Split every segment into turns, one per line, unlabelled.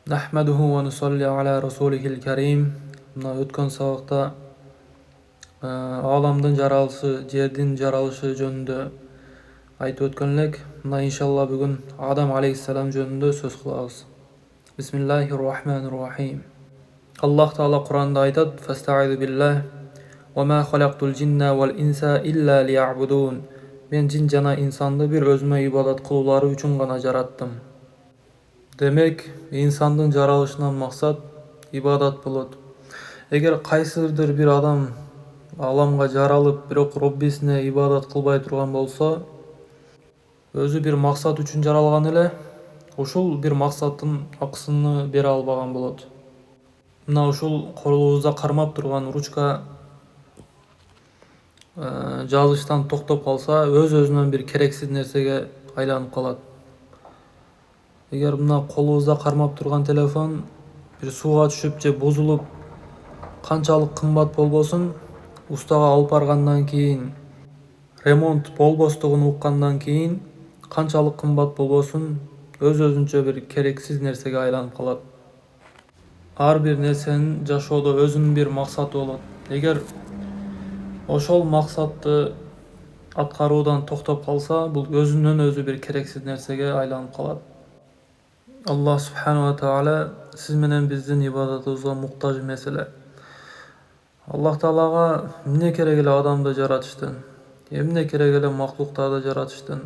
Nahmaduhu wa nusalli ala rasulihil karim. Mına ötken sabakta alamdın jaralыşı, жердин жаралышы жөнүндө айтып өткөнлек. Мына иншалла бүгүн Адам алейхиссалам жөнүндө сөз кылабыз. Бисмиллахир-рахманир-рахим. Аллах Таала Кур'анда айтат: "Фаста'иду биллах ва ма халактул джинна вал инса илля лиябудун." Мен жин жана инсанды бир өзүмө ибадат кылуулары үчүн гана жараттым. Демек, инсандын жаралышынан максат ибадат болот. Эгер кайсыдыр бир адам аламга жаралып, бирок Роббисине ибадат кылбай турган болсо, өзү бир максат үчүн жаралган эле, ушул бир максаттын акысыны бере албаган болот. Мына ушул колубузда кармап турган ручка жазыштан токтоп калса, өз-өзүнөн бир керексиз нерсеге айланып калат. Эгер мына колубузда кармап турган телефон бир сууга түшүп же бузулуп, канчалык кымбат болбосун, устага алып баргандан кийин, ремонт болбостугун уккандан кийин, канчалык кымбат болбосун, өз-өзүнчө бир керексиз нерсеге айланып калат. Ар бир нерсенин жашоодо өзүнүн бир максаты болот. Эгер ошол максатты аткаруудан токтоп калса, бул өзүнөн өзү бир керексиз нерсеге айланып калат. Аллах субхана ва таала сиз менен биздин ибадатыбызга муктаж эмес эле. Аллах Таалага эмне керек эле адамды жаратыштын, эмне керек эле маклуктарды жаратыштын.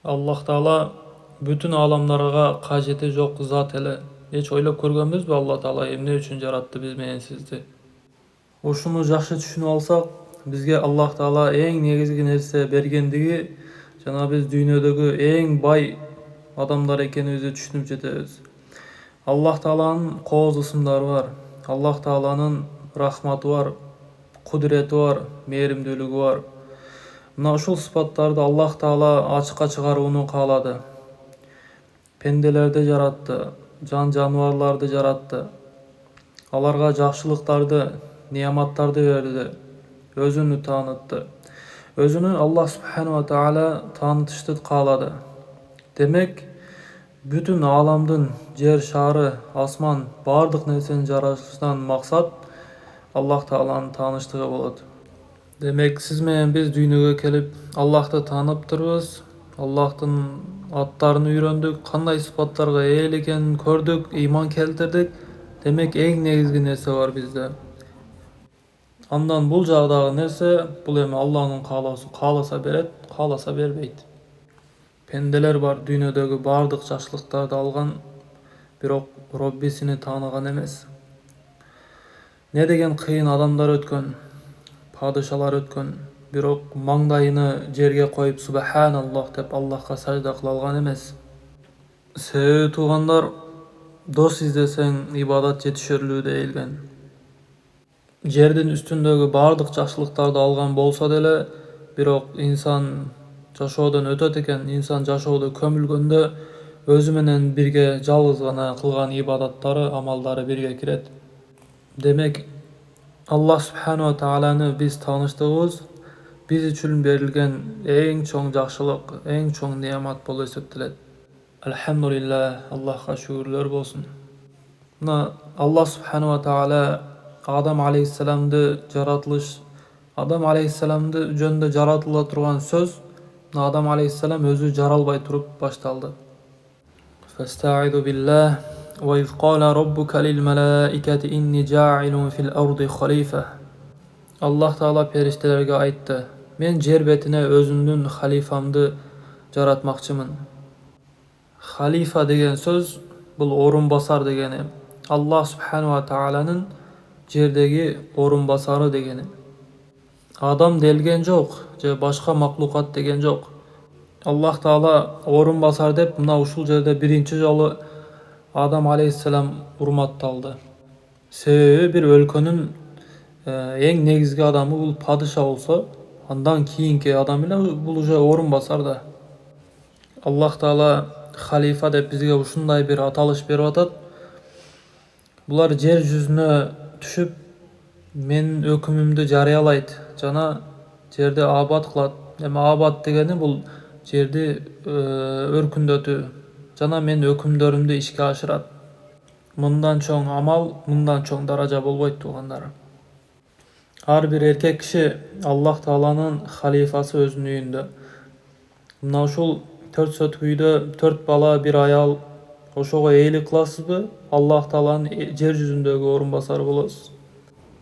Аллах Таала бүтүн аламдарга кажети жок зат эле. Эч ойлоп көргөнбүзбү Аллах Таала эмне үчүн жаратты биз менен сизди? Ушуну жакшы түшүнүп алсак, бизге Аллах Таала эң негизги нерсе бергендиги жана биз дүйнөдөгү эң бай адамдар экенибизди түшүнүп жетебиз. Аллах Тааланын кооз ысымдары бар. Аллах Тааланын рахматы бар, кудурети бар, мээримдүүлүгү бар. Мына ушул сыпаттарды Аллах Таала ачыкка чыгарууну каалады. Пенделерди жаратты, жан жаныбарларды жаратты. Аларга жакшылыктарды, неаматтарды берди, өзүнү таанытты. Өзүнү Аллах субхана ва таала таанытышты каалады. Демек, бүтүн аламдын, жер шары, асман, бардык нерсенин жаратылышынан максат Аллах Тааланын тааныштыгы болот. Демек, сиз менен биз дүйнөгө келип, Аллахты тааныптырбыз, Аллахтын аттарын үйрөндүк, кандай сыпаттарга ээ экенин көрдүк, ыйман келтирдик. Демек, эң негизги нерсе бар бизде. Андан бул жагдагы нерсе, бул эми Аллахтын каалоосу. Кааласа берет, кааласа бербейт. Пенделер бар, дүйнөдөгү бардык жакшылыктарды алган, бирок Роббисини тааныган эмес. Не деген кыйын адамдар өткөн, падышалар өткөн, бирок маңдайыны жерге коюп субханаллах деп Аллахка сажда кыла алган эмес. Себеби туугандар, дос издесең ибадат жетишерлүү дейилген. Жердин үстүндөгү бардык жакшылыктарды алган болсо деле, бирок инсан жашоодон өтөт экен. Инсан жашоодо көмүлгөндө өзү менен бирге жалгыз гана кылган ибадаттары, амалдары бирге кирет. Демек, Аллах субхана ва тааланы биз тааныштыгыбыз биз үчүн берилген эң чоң жакшылык, эң чоң неамат болуп эсептелет. Алхамдулиллах, Аллахка шүгүрлөр болсун. Мына Аллах субхана ва таала Адам алейхиссаламды Адам алейхиссаламды жөнүндө жаратыла турган сөз Адам алейхиссалам өзү жаралбай туруп башталды. Фаста'иду биллах ва из кала раббука лил малаикати инни жа'илун фил арди халифа. Аллах Таала периштелерге айтты: "Мен жер бетине өзүмдүн халифамды жаратмакчымын." Халифа деген сөз бул орун басар дегени. Аллах субхана ва тааланын жердеги орун басары дегени. Адам делген жок же башка маклукат деген жок. Аллах Таала орун басар деп мына ушул жерде биринчи жолу Адам алейхиссалам урматталды. Себеби бир өлкөнүн эң негизги адамы бул падыша болсо, андан кийинки адам эле бул уже орун басар да. Аллах Таала халифа деп бизге ушундай бир аталыш берип атат. Булар жер жүзүнө түшүп, менин өкүмүмдү жарыялайт жана жерди абад кылат. Эми абад дегени бул жерди өркүндөтүү, жана мен өкүмдөрүмдү ишке ашырат. Мындан чоң амал, мындан чоң даража болбойт туугандар. Ар бир эркек киши Аллах Тааланын халифасы өзүнүн үйүндө. Мына ушул 4 сотук үйдө 4 бала, бир аял, ошого ээлик кыласызбы? Аллах Тааланын жер жүзүндөгү орун басары болосуз.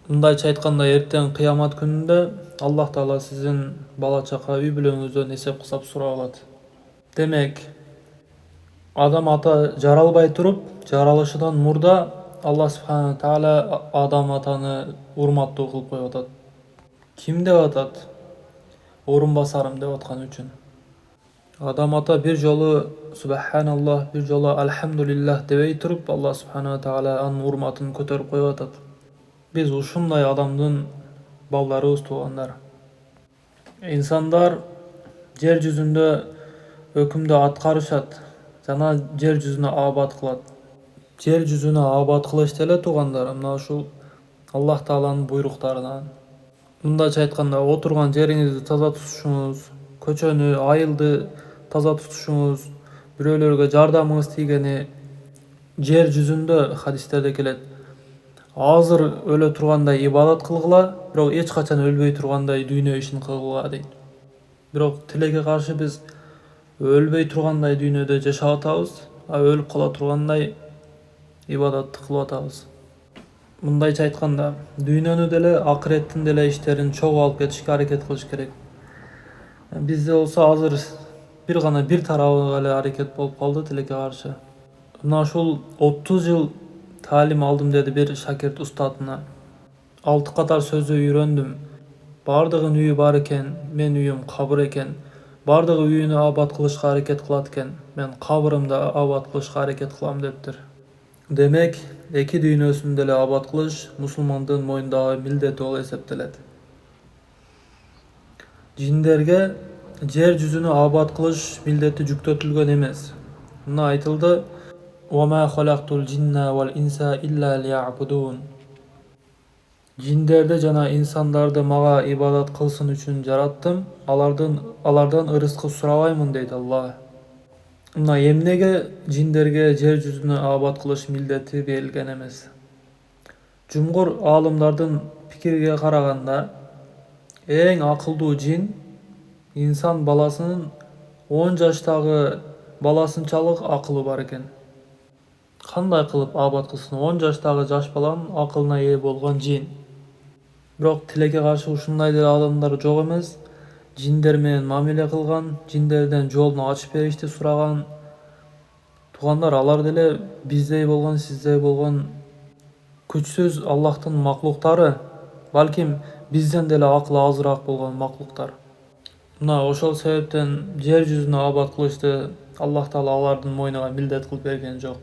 Мындайча айтканда, эртең кыямат күнүндө Аллах Таала сиздин бала чака үй бүлөңүздөн эсеп кысап сурап алат. Демек, адам ата жаралбай туруп, жаралышынан мурда Аллах Субхана Таала адам атаны урматтуу кылып коюп атат. Ким деп атат? Орун басарым деп аткан үчүн. Адам ата бир жолу Субханаллах, бир жолу Альхамдулиллах дебей туруп, Аллах Субхана Таала анын урматын көтөрүп коюп атат. Биз ушундай адамдын балдарыбыз туугандар. Инсандар жер жүзүндө өкүмдү аткарышат жана жер жүзүнө абад кылат. Жер жүзүнө абад кылыш деле туугандар, мына ушул Аллах Тааланын буйруктарынан. Мындайча айтканда, отурган жериңизди таза тутушуңуз, көчөнү, айылды таза тутушуңуз, бирөөлөргө жардамыңыз тийгени, жер жүзүндө хадистерде келет. Азыр өлө тургандай ибадат кылгыла, бирок эч качан өлбөй тургандай дүйнө ишин кылгыла дейт. Бирок тилекке каршы биз өлбөй тургандай дүйнөдө жашап атабыз, өлүп кала тургандай ибадатты кылып атабыз. Мындайча айтканда, дүйнөнү деле, акыреттин деле иштерин чогуу алып кетишке аракет кылыш керек. Бизде болсо азыр бир тарабы эле аракет болуп калды тилекке каршы. Мына ушул 30 жыл таалим алдым деди бир шакирт устатына. 6 катар сөздү үйрөндүм. Бардыгынын үйү бар экен, мен үйүм кабыр экен. Бардыгы үйүнү абад кылышка аракет кылат экен, мен кабырымды абад кылышка аракет кылам дептир. Демек, эки дүйнөсүн деле абад кылыш мусулмандын мойнундагы милдети болуп эсептелет. Жиндерге жер жүзүнө абад кылыш милдети жүктөтүлгөн эмес. Мына айтылды: "Вама халактул джинна вал инса илля лиябудун". Жиндерди жана инсандарды мага ибадат кылсын үчүн жараттым, алардан ырыскы сурабаймын дейт Аллах. Мына эмнеге жиндерге жер жүзүнө абад кылыш милдети берилген эмес? Жумгур аалымдардын пикириге караганда, эң акылдуу жин инсан баласынын 10 жаштагы баласынчалык акылы бар экен. Кандай кылып абад кылсын? 10 жаштагы жаш баланын акылына ээ болгон жин. Бирок тилекке каршы ушундай деле адамдар жок эмес. Жиндер менен мамиле кылган, жиндерден жолун ачып беришти сураган. Туугандар, алар деле биздей болгон, сиздей болгон күчсүз Аллахтын маклуктары, балким бизден деле акылы азыраак болгон маклуктар. Мына ошол себептен жер жүзүнө абад кылышты Аллах Таала алардын мойнуна милдет кылып берген жок.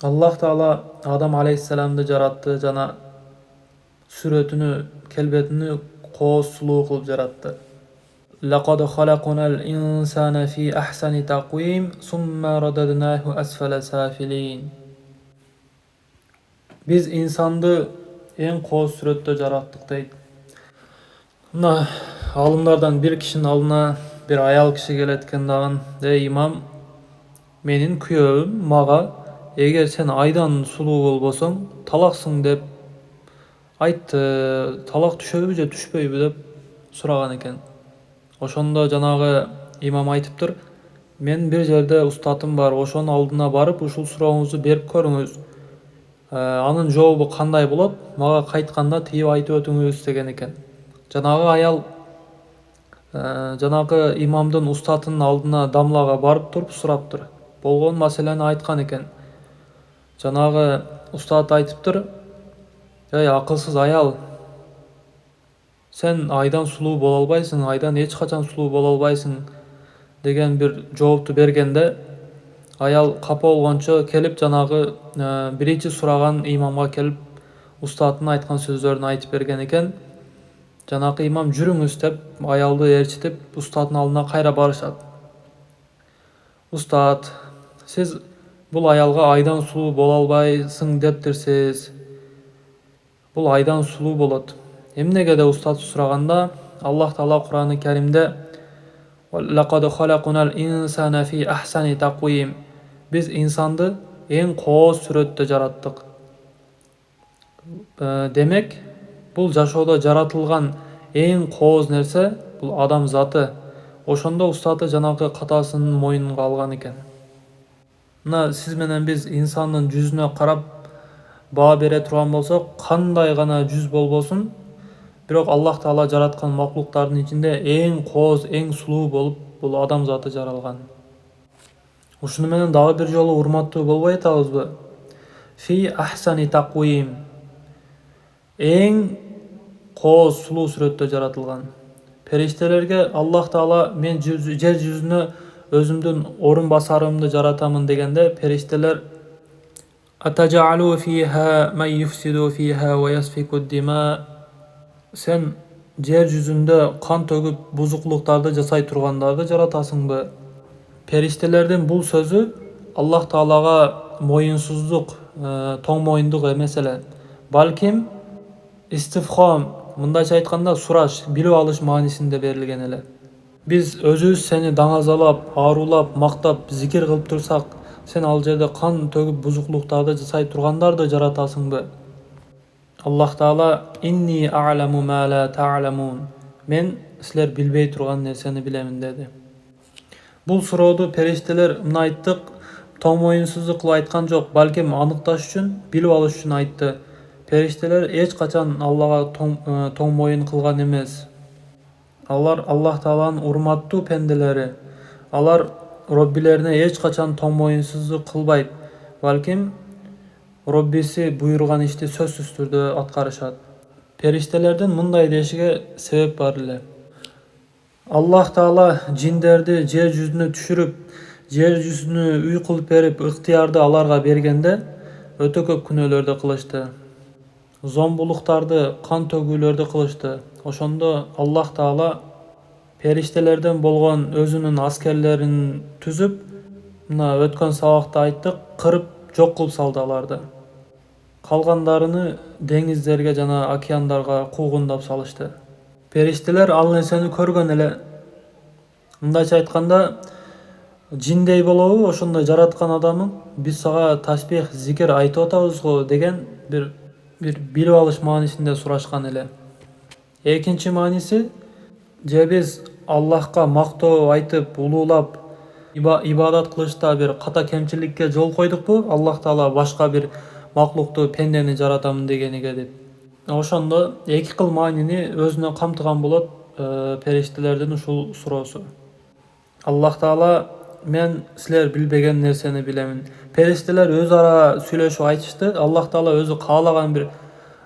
Аллах Таала Адам алейхиссаламды жаратты жана сүрөтүнү, келбетини кооз сулуу кылып жаратты. Лакад халакунал инсана фи ахсани таквим сумма рададнаху асфала сафилин. Биз инсанды эң кооз сүрөттө жараттык дейт. Мына алымдардан бир кишинин алдына бир аял киши келет экен дагы: "Эй имам, менин күйөөм мага эгер сен айдан сулуу болбосоң, талаксың" деп айтты. Талак түшөбү же түшпөйбү деп сураган экен. Ошондо жанагы имам айтыптыр: "Мен бир жерде устатым бар, ошонун алдына барып ушул сурооңузду берип көрүңүз. Анын жообу кандай болот, мага кайтканда тиеп айтып өтүңүз" деген экен. Жанагы аял жанагы имамдын устатынын алдына дамлага барып туруп сураптыр. Болгон маселени айткан экен. Жанагы устат айтыптыр: "Эй акылсыз аял, сен айдан сулуу боло албайсың, айдан эч качан сулуу боло албайсың" деген бир жоопту бергенде, аял капа болгончо келип жанагы биринчи сураган имамга келип устатынын айткан сөздөрүн айтып берген экен. Жанагы имам жүрүңүз деп аялды ээрчитип устаттын алдына кайра барышат. "Устат, сиз бул аялга айдан сулуу боло албайсың дептирсиз. Бул айдан сулуу болот. Эмнеге деп устат сураганда, Аллах Таала Кур'аны Каримде: "Лакад халакунал инсана фи ахсани таквим", Biz insandı eң кооз сүрөттө жараттык. Демек, бул жашоодо жаратылган эң кооз нерсе бул адам заты. Ошондо устаты жанагы катасын мойнунга алган экен. Мына сиз менен биз инсандын жүзүнө карап баа бере турган болсок, кандай гана жүз болбосун, бирок Аллах Таала жараткан маклуктардын ичинде эң кооз, эң сулуу болуп бул адам заты жаралган. Ушуну менен дагы бир жолу урматтуу болбой атабызбы? Фи ахсани таквим. Эң кооз, сулуу сүрөттө жаратылган. Периштелерге Аллах Таала мен жер жүзүнө өзүмдүн орун басарымды жаратамын дегенде, периштелер атажалу фиха ман юфсиду фиха ва ясфику дима. Сен жер жүзүндө кан төгүп бузуклуктарды жасай тургандарды жаратасыңбы? Периштелердин бул сөзү Аллах Таалага моюнсуздук, тоң моюндук эмес эле. Балким истифхам, мындайча айтканда сураш, билип алыш маанисинде берилген эле. Биз өзүбүз сени даңазалап, аарулап, мактап, зикир кылып турсак, сен ал жерде кан төгүп бузуклуктарды жасай тургандарды жаратасыңбы? Аллах Таала инни а'ламу ма ла та'ламун. Мен силер билбей турган нерсени билемин деди. Бул суроодо периштелер мына айттык, тоң моюнсуздук кылып айткан жок, балким аныкташ үчүн, билип алыш үчүн айтты. Периштелер эч качан Аллага тоң моюн кылган эмес. Алар Аллах Тааланын урматтуу пенделери. Алар Роббилерине эч качан тоң моюнсуздук кылбайт, балким Роббиси буйруган ишти сөзсүз түрдө аткарышат. Периштелердин мындай дешиге себеп бар эле. Аллах Таала жиндерди жер жүзүнө түшүрүп, жер жүзүнө үй кылып берип, ыктыярды аларга бергенде өтө көп күнөөлөрдү кылышты. Зомбулуктарды, кан төгүүлөрдү кылышты. Ошондо Аллах Таала периштелерден болгон өзүнүн аскерлерин түзүп, мына өткөн сабакта айттык, кырып жок кылып салды аларды. Калгандарыны деңиздерге жана океандарга куугундап салышты. Периштелер ал нерсени көргөн эле. Мындайча айтканда, жиндей болобу, ошондой жараткан адамың, биз сага тасбих, зикир айтып атабыз го деген бир билип алыш маанисинде сурашкан эле. Экинчи мааниси, же биз Аллахка мактоо айтып, улуулап, ибадат кылышта бир ката кемчиликке жол койдукпу, Аллах Таала башка бир маклукту, пендени жаратамын дегениге деп. Ошондо эки кыл маанини өзүнө камтыган болот периштелердин ушул суроосу. Аллах Таала мен силер билбеген нерсени билемин. Периштелер өз ара сүйлөшүп айтышты. Аллах Таала өзү каалаган бир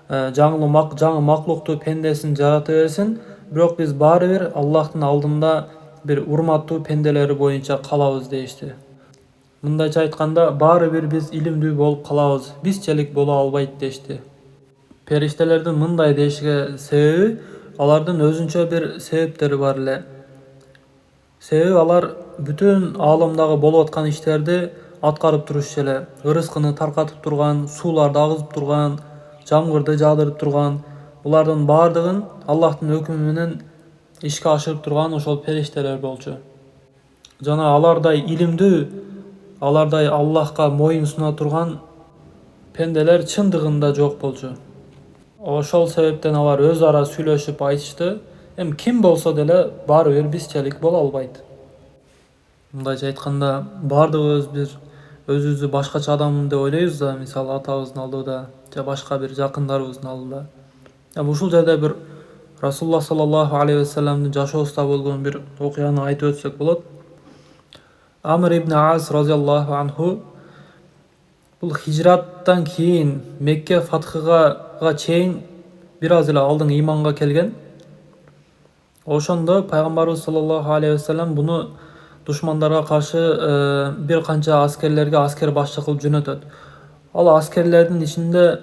жаңы маклукту, пендесин жарата берсин, бирок биз баары бир Аллахтын алдында бир урматтуу пенделери боюнча калабыз дейишти. Мындайча айтканда, баары бир биз илимдүү болуп калабыз, бизчелик боло албайт дешти. Периштелердин мындай дешиге себеби, алардын өзүнчө бир себептери бар эле. Себеби алар бүтүн ааламдагы болуп аткан иштерди аткарып турушчу эле. Ырыскыны таркатып турган, сууларды агызып турган, жамгырды жаадырып турган, булардын баардыгын Аллахтын өкүмү менен ишке ашырып турган ошол периштелер болчу. Жана алардай илимдүү, алардай Аллахка моюн суна турган пенделер чындыгында жок болчу. Ошол себептен алар өз ара сүйлөшүп айтышты, ким болсо деле баары бир бизчелик боло албайт. Мындайча айтканда, баардыгыбыз бир өзүбүздү башкача адаммын деп ойлойбуз да, мисалы атабыздын алдыда же башка бир жакындарыбыздын алдыда. Ушул жерде бир Расулуллах саллаллаху алейхи ва салламдын жашоосунда болгон бир окуяны айтып өтсөк болот. Амр ибн Ас разияллаху анху бул хижраттан кийин Мекке фатхыга чейин бир аз эле алдың иманга келген. Ошондо пайгамбарыбыз саллаллаху алейхи ва саллам буну душмандарга каршы бир канча аскерлерге аскер башчы кылып жөнөтөт. Ал аскерлердин ичинде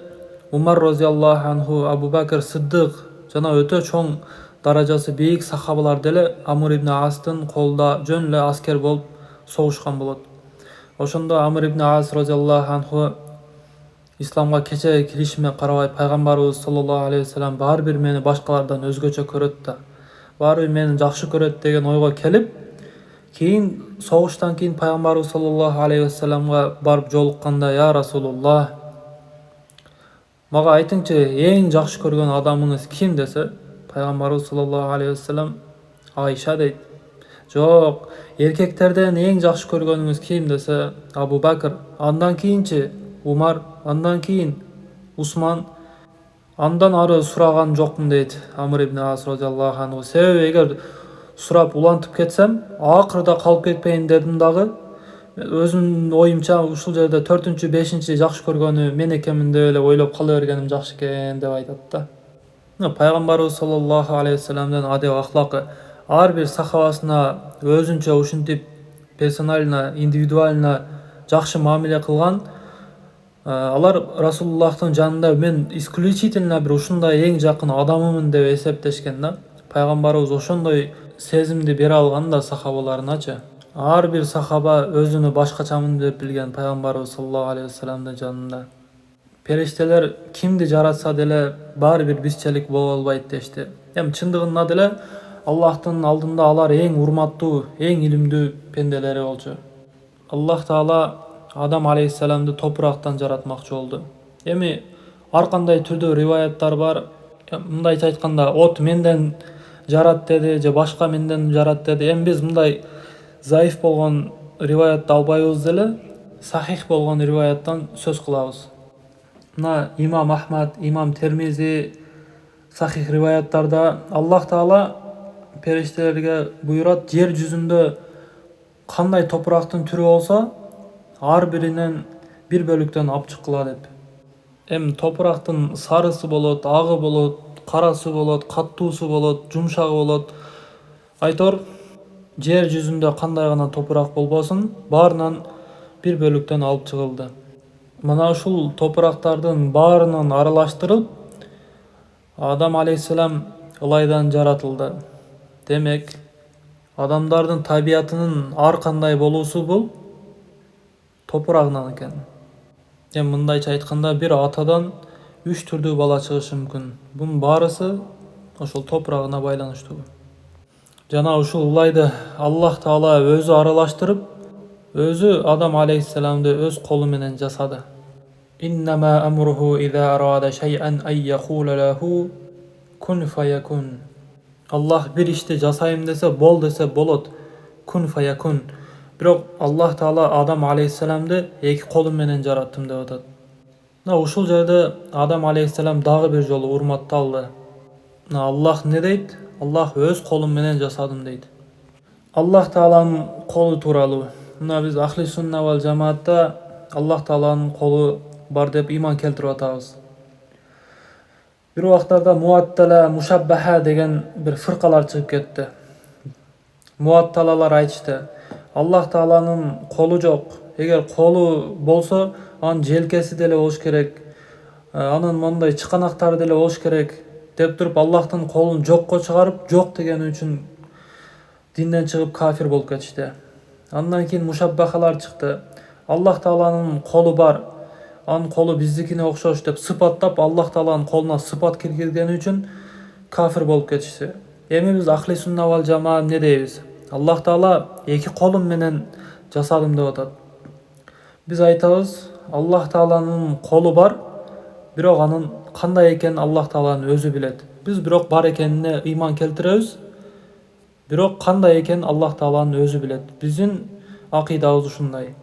Умар разияллаху анху, Абу Бакр Сиддык жана өтө чоң даражасы бийик сахабалар деле Амр ибн Астын колунда жөн эле аскер болуп согушкан болот. Ошондо Амр ибн Ас разияллаху анху исламга кече киришиме карабай пайгамбарыбыз саллаллаху алейхи ва саллам баары бир мени башкалардан өзгөчө көрөт да, баары бир мени жакшы көрөт деген ойго келип, Кейін согуштан кийин пайгамбарыбыз саллаллаху алейхи вассаламга барып жолукканда: "Я Расулуллах, мага айтыңчы, эң жакшы көргөн адамыңыз ким?" десе, пайгамбарыбыз саллаллаху алейхи вассалам: "Айша" дейт. "Жок, эркектерден эң жакшы көргөнүңүз ким?" десе, Абу Бакр. "Андан кийинчи Умар, андан кийин Усман, андан ары сураган жокмун" дейт Амр ибн Ас радиаллаху анху. Себеби эгер сурап улантып кетсем, акырда калып кетпейин дедим дагы. Өзүмдүн оюмча ушул жерде 4-чү, 5-чи жакшы көргөнү мен экенмин деп эле ойлоп кала бергеним жакшы экен деп айтат да. Пайгамбарыбыз саллаллаху алейхи вассаламдын адеп ахлакы ар бир сахабасына өзүнчө ушинтип персонально, индивидуально жакшы мамиле кылган. Алар Расулуллахтын жанында мен исключительно бир ушундай эң жакын адамымын деп эсептешкен да. Пайгамбарыбыз ошондой сезимди бере алган да сахабаларыначы. Ар бир сахаба өзүнү башкачамын деп билген пайгамбарыбыз саллаллаху алейхи вассаламдын жанында. Периштелер кимди жаратса деле баары бир бизчелик боло албайт дешти. Эми чындыгында деле Аллахтын алдында алар эң урматтуу, эң илимдүү пенделери болчу. Аллах Таала Адам алейхиссаламды топурактан жаратмакчы болду. Эми ар кандай түрдүү риваяттар бар. Мындайча айтканда, от менден жарат деди же башка менден жарат деди. Эми биз мындай заиф болгон риваятты албайбыз деле, сахих болгон риваяттан сөз кылабыз. Мына имам Ахмад, имам Термизи сахих риваяттарда Аллах Таала периштелерге буйрат: жер жүзүндө кандай топурактын түрү болсо, ар биринен бир бөлүктөн алып чыккыла деп. Эми топурактын сарысы болот, агы болот, карасы болот, каттуусу болот, жумшагы болот. Айтор, жер жүзүндө кандай гана топурак болбосун, баарынан бир бөлүктөн алып чыгылды. Мына ушул топурактардын баарынан аралаштырып Адам алейхиссалам ылайдан жаратылды. Демек, адамдардын табиятынын ар кандай болуусу бул топурагынан экен. Эми мындайча айтканда, бир атадан 3 түрдүү бала чыгышы мүмкүн. Бунун баарысы ошол топурагына байланыштуу. Жана ушул ылайды Аллах Таала өзү аралаштырып, өзү Адам алейхиссаламды өз колу менен жасады. Иннама амруху иза арада шай'ан ай якула лаху кун фаякун. Аллах бир ишти жасайм десе, бол десе болот. Кун фаякун. Бирок Аллах Таала Адам алейхиссаламды эки колум менен жараттым деп атат. Ушул жерде Адам алейхиссалам дагы бир жолу урматталды. Аллах не дейт? Аллах өз колум менен жасадым дейт. Аллах Тааланын колу тууралуу. Биз ахли сунна вал жамаатта Аллах Тааланын колу бар деп иман келтирип атабыз. Бир убактарда муаттала, мушаббаха деген бир фыркалар чыгып кетти. Муатталалар айтышты: Аллах Тааланын колу жок. Эгер колу болсо, анын желкеси деле болуш керек, анын мондай чыканактары деле болуш керек деп туруп Аллахтын колун жокко чыгарып, жок дегени үчүн динден чыгып кафир болуп кетишти. Андан кийин мушаббахалар чыкты. Аллах Тааланын колу бар, анын колу биздикине окшош деп сыпаттап, Аллах Тааланын колуна сыпат киргизгени үчүн кафир болуп кетишти. Эми биз ахли сунна вал жамаа эмне дейбиз? Аллах Таала эки колум менен жасадым деп атат. Биз айтабыз, Аллах Тааланын колу бар, бирок анын кандай экенин Аллах Тааланын өзү билет. Биз бирок бар экенине ыйман келтиребиз, бирок кандай экенин Аллах Тааланын өзү билет. Биздин акыйдабыз ушундай.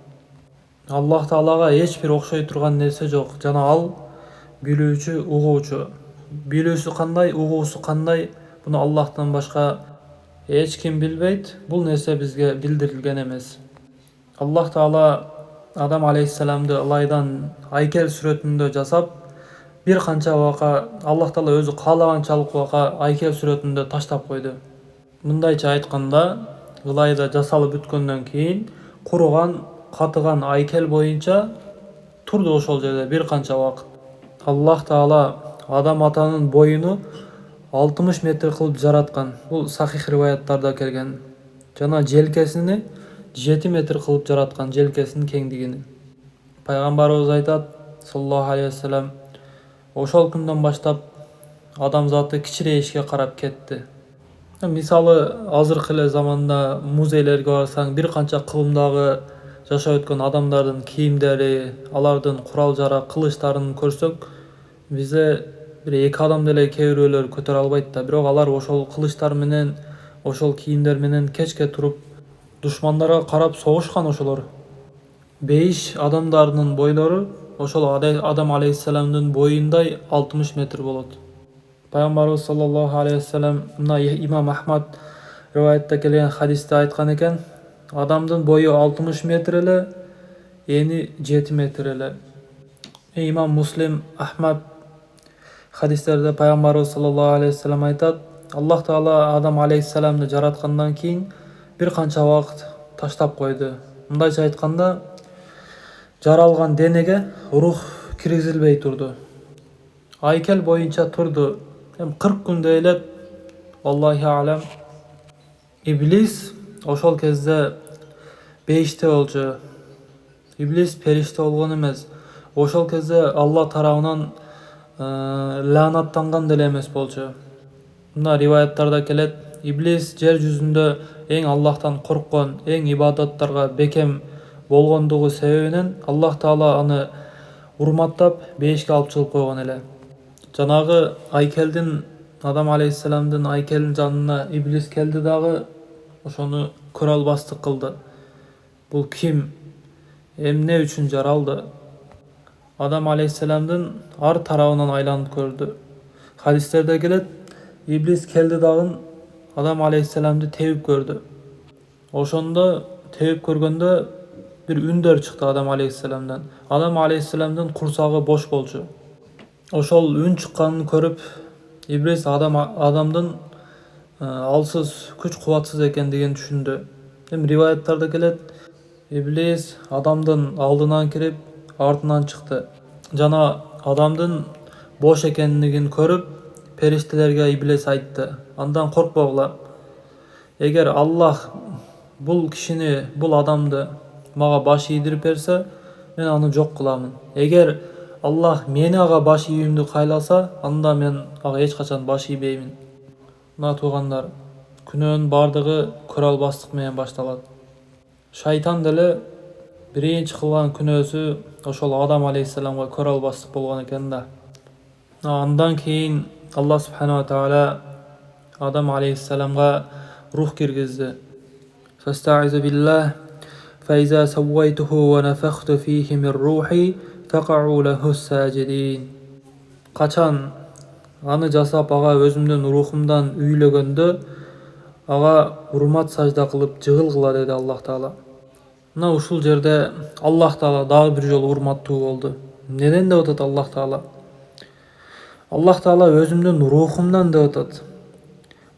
Аллах Таалага эч бир окшой турган нерсе жок. Жана ал билүүчү, угуучу. Билүүсү кандай, угуусу кандай, буну Аллахтан башка эч ким билбейт. Бул нерсе бизге билдирилген эмес. Аллах Таала Адам алейхиссаламды ылайдан айкел сүрөтүндө жасап, бир канча убакка Аллах Таала өзү каалаганчалык убакка айкел сүрөтүндө таштап койду. Мындайча айтканда, ылайда жасалып бүткөндөн кийин куруган, катыган айкел боюнча турду ошол жерде бир канча убакыт. Аллах Таала Адам атанын боюну 60 метр кылып жараткан. Бул сахих риваяттарда келген. Жана желкесини 7 метр кылып жараткан, желкесинин кеңдигини. Пайгамбарыбыз айтат, саллаллаху алейхи вассалам, ошол күндөн баштап адамзаты кичирейишке карап кетти. Мисалы, азыркы эле заманда музейлерге барсаң, бир канча кылымдагы жашап өткөн адамдардын кийимдери, алардын курал-жарак, кылычтарын көрсөк, бизде бир эки адам деле кээ бирөөлөр көтөрө албайт да. Бирок алар ошол кылычтар менен, ошол кийимдер менен кечке туруп душмандарга карап согушкан ошолор. Бейиш адамдарынын бойлору ошол Адам алейхиссаламдын боюндай 60 метр болот. Пайгамбарыбыз саллаллаху алейхи вассалам мына имам Ахмад риваятта келген хадисте айткан экен, адамдын бою 60 метр эле, эни 7 метр эле. Имам Муслим, Ахмад хадистерде пайгамбарыбыз саллаллаху алейхи вассалам айтат, Аллах Таала Адам алейхиссаламды жараткандан кийин бир канча убакыт таштап койду. Мындайча айтканда, жаралган денеге рух киргизилбей турду. Айкел боюнча турду. 40 күндө элеп, Аллахи алам, Иблис ошол кезде бейиште болчу. Иблис периште болгон эмес. Ошол кезде Алла тарабынан лаанаттанган деле эмес болчу. Мына риваяттарда келет, Иблис жер жүзүндө эң Аллахтан корккон, эң ибадаттарга бекем болгондугу себебинен Аллах Таала аны урматтап бейишке алып чыгып койгон эле. Жанагы айкелдин, Адам алейхиссаламдын айкелдин жанына Иблис келди дагы ошону көрө албастык кылды. Бул ким? Эмне үчүн жаралды? Адам алейхиссаламдын ар тарабынан айланып көрдү. Хадистерде келет, Иблис келди дагы Адам алейхиссаламды тебип көрдү. Ошондо тебип көргөндө бир үндөр чыкты Адам алейхиссаламдан. Адам алейхиссаламдын курсагы бош болчу. Ошол үн чыкканын көрүп, Иблис адамдын алсыз, күч-кубатсыз экендигин түшүндү. Риваяттарда келет, Иблис адамдын алдынан кирип, артынан чыкты. Жана адамдын бош экендигин көрүп, периштелерге Иблис айтты, андан коркпогула. Эгер Аллах бул кишини, бул адамды мага баш ийдирип берсе, мен аны жок кыламын. Эгер Аллах мени ага баш ийүүмдү кайласа, анда мен ага эч качан баш ийбеймин. Мына туугандар, күнөөнүн бардыгы көрө албастык менен башталат. Шайтан деле биринчи кылган күнөөсү ошол Адам алейхиссаламга көрө албастык болгон экен да. Андан кийин Аллах субхана ва тааля Адам алейхиссаламга рух киргизди. Фаста'изу биллах, фаиза саввайтуху ва нафахту фихи мин рухи фақау лаху сажидин. Качан аны жасап ага өзүмдүн рухумдан үйлөгөндө ага урмат сажда кылып жыгылгыла деди Аллах Таала. Мына ушул жерде Аллах Таала дагы бир жолу урматтуу болду. Неден деп атат Аллах Таала? Аллах Таала өзүмдүн рухумдан деп атат.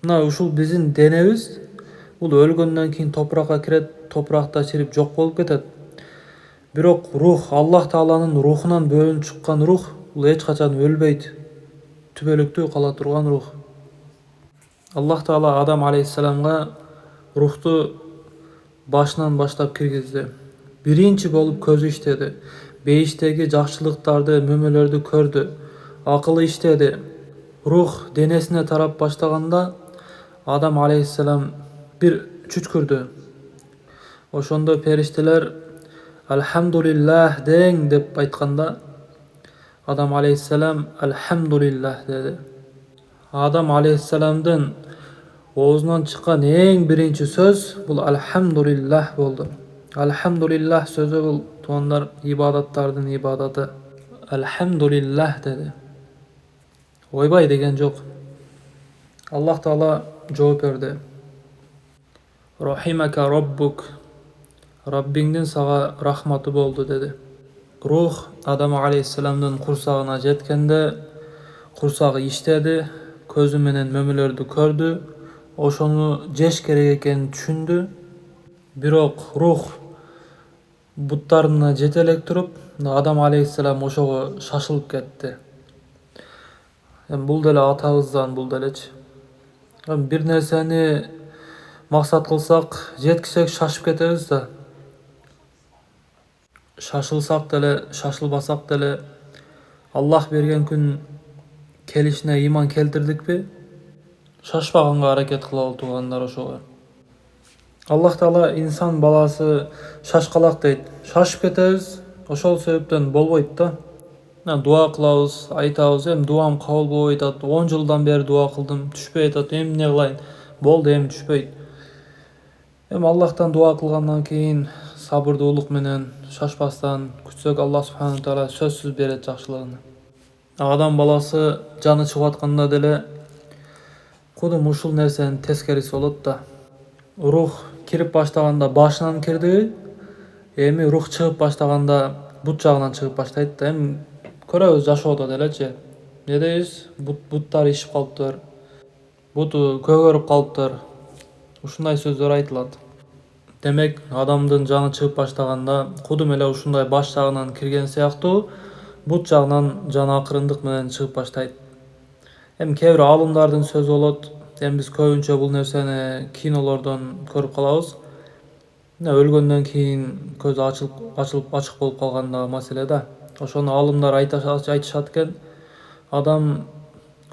Мына ушул биздин денебиз бул өлгөндөн кийин топуракка кирет, топуракта чирип жок болуп кетет. Бирок рух, Аллах Тааланын рухунан бөлүнүп чыккан рух, бул эч качан өлбөйт, түбөлүктүү кала турган рух. Аллах Таала Адам алейхиссаламга рухту башынан баштап киргизди. Биринчи болуп көзү иштеди. Бейиштеги жакшылыктарды, мөмөлөрдү көрдү. Акылы иштеди. Рух денесине тарап баштаганда Адам алейхиссалам бир чүчкүрдү. Ошондо периштелер Алхамдулиллах дең деп айтканда, Адам алейхиссалам Алхамдулиллах деди. Адам алейхиссаламдын оозунан чыккан эң биринчи сөз бул Алхамдулиллах болду. Алхамдулиллах сөзү бул туугандар ибадаттардын ибадаты. Алхамдулиллах деди. Ойбай деген жок. Аллах Таала жооп берди. Рахимака Роббук. Раббиңдин сага рахматы болду деди. Рух Адам алейхиссаламдын курсагына жеткенде курсагы иштеди, көзү менен мөмөлөрдү көрдү, ошону жеш керек экенин түшүндү. Бирок рух буттарына жете элек туруп, Адам алейхиссалам ошого шашылып кетти. Бул деле атабыздан, бул делечи. Бир нерсени максат кылсак, жеткичек шашып кетебиз да. Шашылсак деле, шашылбасак деле Аллах берген күн келишине ыйман келтирдикпи? шашпаганга аракет кыла тургандар ошого. Аллах Таала инсан баласы шашкалак дейт. Шашып кетебиз, ошол себептен болбойт да. Дуа кылабыз, айтабыз, эми дуам кабыл болбой атат. 10 жылдан бери дуа кылдым, түшпөй атат. Эми эмне кылайын? Болду, эми түшпөйт. Эми Аллахтан дуа кылгандан кийин сабырдуулук менен шашпастан күтсөк, Аллах субхана таала сөзсүз берет жакшылыгын. Адам баласы жаны чыгып атканда деле кудум ушул нерсенин тескериси болот да. Рух кирип баштаганда башынан кирди, эми рух чыгып баштаганда бут жагынан чыгып баштайт да. Эми көрөбүз жашоодо делечи. Не дейбиз? Буттар ишип калыптыр. Буту көгөрүп калыптыр. Ушундай сөздөр айтылат. Демек, адамдын жаны чыгып баштаганда кудум эле ушундай баш жагынан кирген сыяктуу бут жагынан жаны акырындык менен чыгып баштайт. Эми кээ бир аалымдардын сөзү болот. Эми биз көбүнчө бул нерсени кинолордон көрүп калабыз. Өлгөндөн кийин көз ачык болуп калгандагы маселе да. Ошону аалымдар айтышат экен. Адам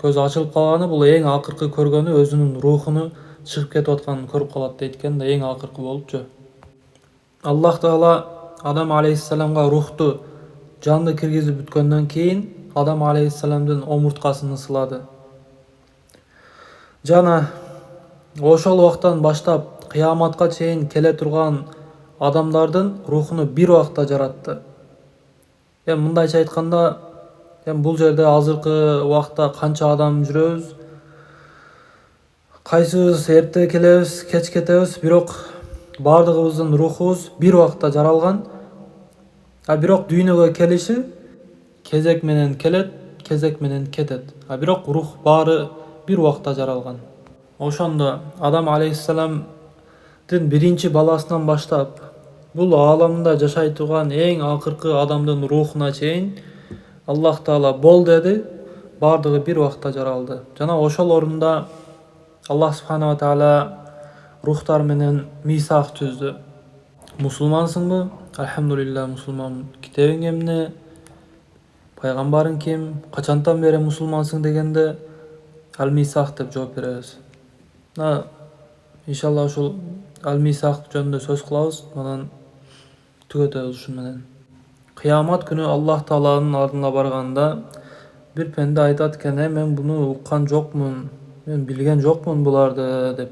көзү ачылып калганы бул эң акыркы көргөнү өзүнүн рухуну чыгып кетип атканын көрүп калат дейт экен да, эң акыркы болупчу. Аллах Таала Адам алейхиссаламга рухту, жанды киргизип бүткөндөн кийин Адам алейхиссаламдын омурткасын ысылады. Жана ошол убактан баштап кыяматка чейин келе турган адамдардын рухуну бир убакта жаратты. Эми мындайча айтканда, бул жерде азыркы убакта канча адам жүрөбүз, кайсыбыз эрте келебиз, кеч кетебиз, бирок баардыгыбыздын рухубуз бир убакта жаралган. Бирок дүйнөгө келиши кезек менен келет, кезек менен кетет. Бирок рух баары бир убакта жаралган. Ошондо Адам алейхиссаламдын биринчи баласынан баштап бул ааламда жашай турган эң акыркы адамдын рухуна чейин Аллах Таала бол деди, баардыгы бир убакта жаралды. Жана ошол орунда Аллах субхана таала рухтар менен мисак түздү. Мусулмансыңбы? Альхамдулилля, мусулманмын. Китебиң эмне? Пайгамбарың ким? Качантан бери мусулмансың дегенде ал-мисак деп жооп беребиз. Иншалла ушул ал-мисак жөнүндө сөз кылабыз, анан түгөтөбүз ушун менен. Кыямат күнү Аллах Тааланын алдына барганда бир пенде айтат экен: мен буну уккан жокмун, мен билген жокмун буларды деп.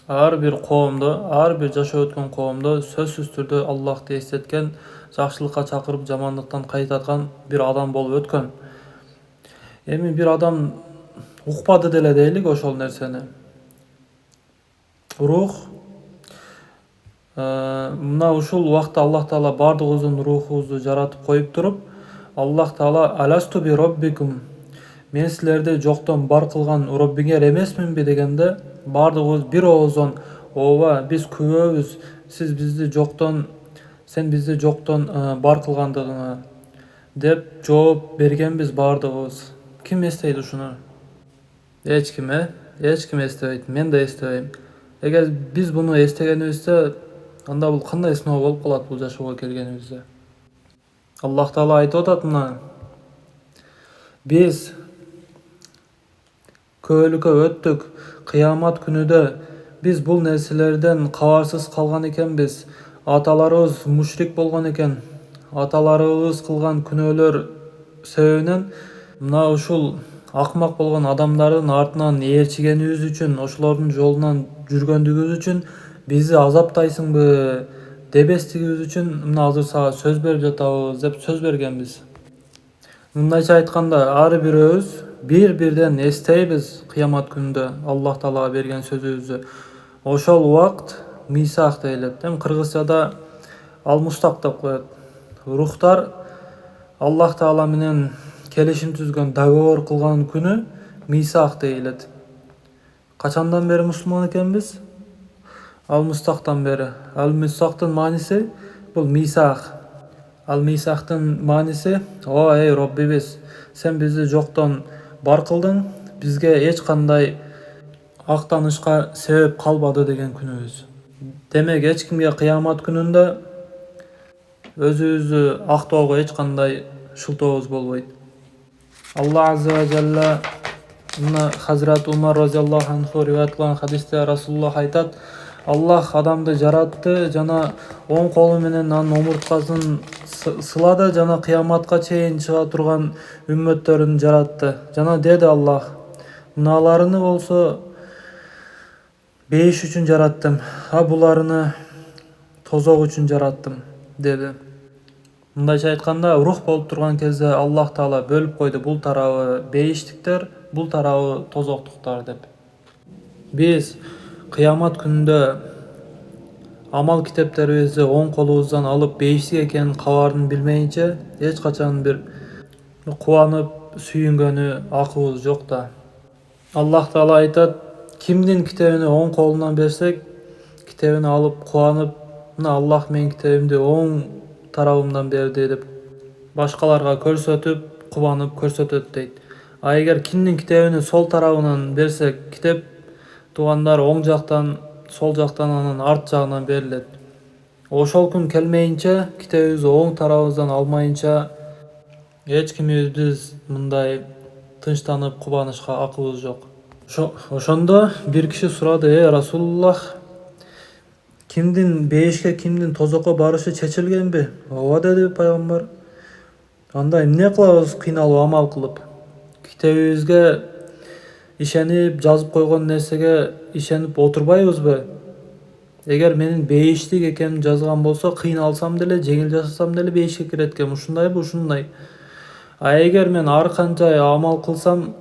Ар бир коомдо, ар бир жашап өткөн коомдо сөзсүз түрдө Аллахты эстеткен, жакшылыкка чакырып, жамандыктан кайтаткан бир адам болуп өткөн. Эми бир адам укпады деле дейлик ошол нерсени. Рух мына ушул убакта Аллах Таала баардыгыбыздын рухубузду жаратып коюп туруп, Аллах Таала аласту би роббикум, мен силерди жоктон бар кылган Роббиңер эмесминби дегенде, баардыгыбыз бир ооздон ооба биз күбөбүз, сен бизди жоктон бар кылгандыгыңа деп жооп бергенбиз баардыгыбыз. Ким эстейт ушуну? Эч ким эстебейт, мен да эстебейм. Эгер биз буну эстегенибизде, анда бул кандай сыноо болуп калат бул жашоого келгенибизде? Аллах Таала айтып атат мына: биз көөлүккө өттүк, кыямат күнүдө биз бул нерселерден кабарсыз калган экенбиз. Аталарыбыз мушрик болгон экен. Аталарыбыз кылган күнөөлөр себебинен мына ушул акмак болгон адамдардын артынан ээрчигенибиз үчүн, ошолордун жолунан жүргөндүгүбүз үчүн бизди азаптайсыңбы дебестигибиз үчүн мына азыр сага сөз берип жатабыз деп сөз бергенбиз. Мындайча айтканда, ар бирөөбүз бир-бирден эстейбиз кыямат күнүндө Аллах Таалага берген сөзүбүздү. Ошол убакт мисак дейилет. Кыргызчада ал-мустак деп коет. Рухтар Аллах Таала менен келишим түзгөн, договор кылган күнү мисак дейилет. Качандан бери мусулман экенбиз? Ал-мустактан бери. Ал-мустактын мааниси бул мисак. Ал-мисактын мааниси: эй Роббибиз, сен бизди жоктон бар кылдың, бизге эч кандай актанышка себеп калбады деген күнүбүз. Демек, эч кимге кыямат күнүндө өзүбүздү актоого эч кандай шылтообуз болбойт. Алла азза ва жалла Мына Hazrat Umar roziyallohu anhu rivoyat qilgan hadisda Rasululloh aytadi, Alloh odamni jaratdi, jana o'ng qo'li bilan anın omurtqaсын sılады, jana qiyomatga чейин чыга turgan ümmetlerini jaratdi. Jana dedi Allah, mınalarını bolsa beyiş üçün jarattım, ha bularını tozok üçün jarattım dedi. Мындайча айтканда, рух болуп турган кезде Аллах Таала бөлүп койду, бул тарабы бейиштиктер, бул тарабы тозоктуктар деп. Биз кыямат күнүндө амал китептерибизди оң колубуздан алып бейиштик экенин кабарын билмейинче эч качан бир кубанып сүйүнгөнү акыбыз жок да. Аллах Таала айтат, кимдин китебини оң колунан берсек, китебини алып кубанып, мына Аллах менин китебимди оң тарабымдан берди деп башкаларга көрсөтүп, кубанып көрсөтөт дейт. А эгер кимдин китебини сол тарабынан берсек, китеп туугандар оң жактан, сол жактан, анан арт жагынан берилет. Ошол күн келмейинче, китебибизди оң тарабыбыздан алмайынча эч кимибиз биз мындай тынчтанып кубанышка акыбыз жок. Ошондо бир киши сурады, Расулуллах, кимдин бейишке, кимдин тозокко барышы чечилгенби? Ооба деди пайгамбар. Анда эмне кылабыз кыйналып амал кылып? Китебибизге ишенип, жазып койгон нерсеге ишенип отурбайбызбы? Эгер менин бейиштик экеним жазган болсо, кыйналсам деле, жеңил жашасам деле бейишке кирет экен. Ушундайбы? Ушундай. А эгер мен ар канча амал кылсам,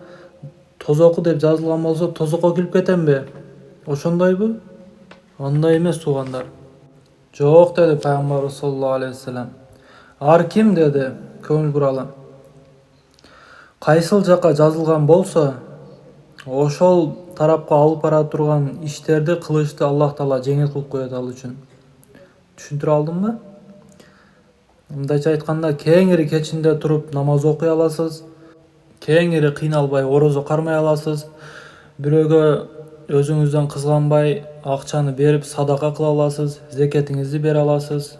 тозоку деп жазылган болсо, тозокко кирип кетемби? Ошондойбу? Андай эмес туугандар. Жок деди пайгамбар саллаллаху алейхи вассалам. Ар ким деди, көңүл буралы. Кайсыл жака жазылган болсо, ошол тарапка алып бара турган иштерди кылышты Аллах Таала жеңил кылып коет ал үчүн. Түшүндүрө алдымбы? Мындайча айтканда, кеңири кечинде туруп намаз окуй аласыз, кеңири кыйналбай орозо кармай аласыз, бирөөгө өзүңүздөн кызганбай акчаны берип садака кыла аласыз, зекетиңизди бере аласыз.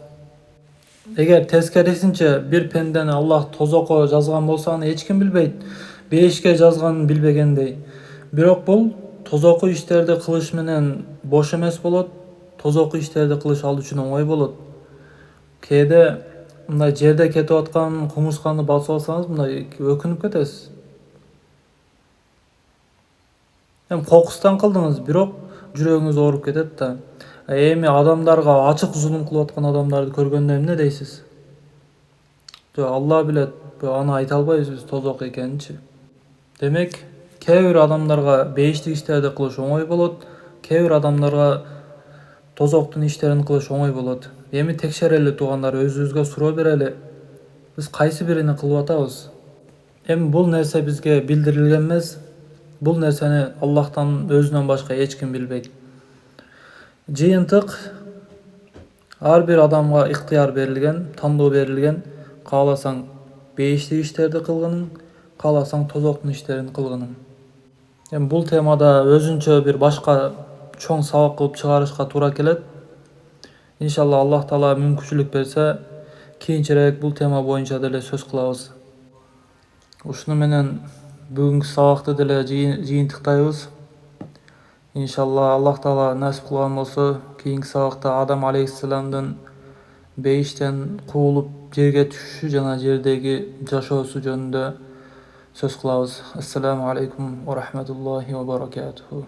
Эгер тескерисинче бир пендени Аллах тозокко жазган болсо, аны эч ким билбейт, бейишке жазганын билбегендей. Бирок бул тозокко иштерди кылыш менен бош эмес болот, тозокко иштерди кылыш ал үчүн оңой болот. Кээде мындай жерде кетип аткан кумурсканы басып алсаңыз, мындай өкүнүп кетесиз. Кокустан кылдыңыз, бирок жүрөгүңүз ооруп кетет да. Эми адамдарга ачык зулум кылып аткан адамдарды көргөндө эмне дейсиз? Алла билет, аны айта албайбыз биз тозок экенинчи. Демек, кээ бир адамдарга бейиштик иштерди кылыш оңой болот, кээ бир адамдарга тозоктун иштерин кылыш оңой болот. Эми текшерели туугандар, өзүбүзгө суроо берели. Биз кайсы бирини кылып атабыз? Эми бул нерсе бизге билдирилген эмес. Бул нерсени Аллахтан өзүнөн башка эч ким билбейт. Жыйынтык ар бир адамга ыктыяр берилген, тандоо берилген. Кааласаң бейиштик иштерди кылгының, кааласаң тозоктун иштерин кылгының. Эми бул темада өзүнчө бир башка чоң сабак кылып чыгарышка туура келет. Иншалла Аллах Таала мүмкүнчүлүк берсе, кийинчерээк бул тема боюнча деле сөз кылабыз. Ушуну менен бүгүнкү сабакты деле жыйынтыктайбыз. Иншалла Аллах Таала насип кылган болсо, кийинки сабакта Адам алейхиссаламдын бейиштен куулуп жерге түшүшү жана жердеги жашоосу жөнүндө сөз кылабыз. Ассаламу алейкум ва рахматуллахи ва баракатуху.